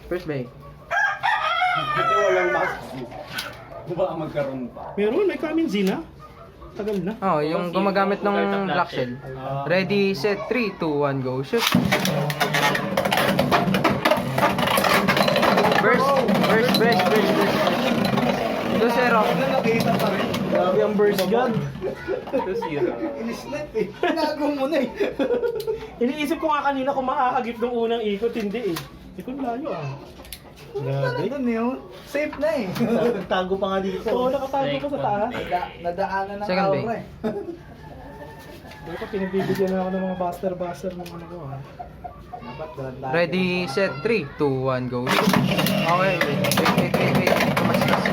First bay. Buti walang mask. Baka magkaroon pa. Meron, may coming Z na. Tagal na. Oh, yung gumagamit ng black shell. Ready, set, 3, 2, 1, go, shoot. Burst. 2-0. Nakita pa rin. Grabe ang burst gun. 2-0. Inislet eh. Tinago mo na eh. Iniisip ko nga kanina kung makakagip ng unang ikot, hindi eh. Ikot layo ah. Grabe. Doon yun. Safe na eh. Tago pa nga dito. Oo, nakatago pa sa taas. Nadaanan ng Second bay. aura eh. Dapat pinagbibigyan na ako ng mga buster ng ano ko ah. Dapat dahan-dahan. Ready, set, 3, 2, 1, go, shoot. Okay, wait. Kumaskas.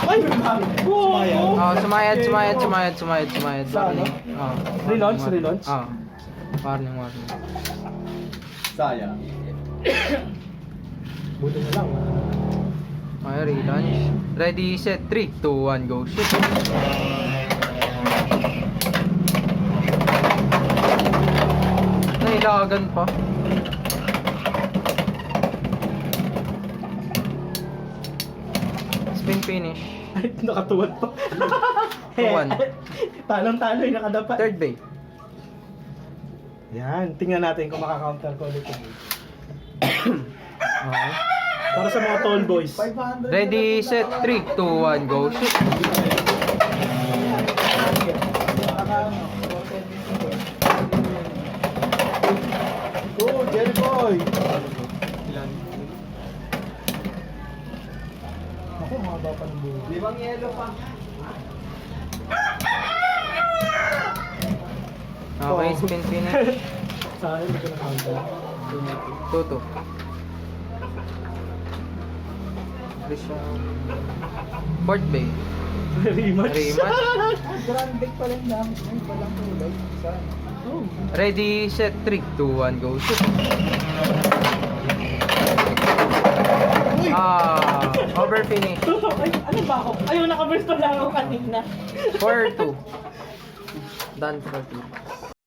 Ay! Oo! Oh, sumayad. Sa ano? Oh. Relaunch? Oh. Warning. Sayang. Buti na lang ah. Okay, relaunch. Ready, set, 3, 2, 1, go, shoot. Nailagan pa. Spin finish. Ay, nakatuwad pa. 2-1. Talong-talo yung nakadapat. Third bay. Yan, tingnan natin kung makaka-counter ko ulit. Okay. Para sa mga tall boys. 500. Ready, set, 3, 2, 1, go, shoot. Go, Jerry Boy! Ako, mahaba pa ng buhay. Limang yelo pa. Okay, spin finish. Sa akin, hindi ko na-counter. 2-2. Fourth bay. Rematch. Rematch. Grand deck pa rin lang. Ay, walang kulay. Saan? Oh. Ready, set, 3, 2, 1, go, shoot. Over finish. Ay, ano ba ako? Ayaw, nakaburst lang ako kanina. 4-2. Done for 2.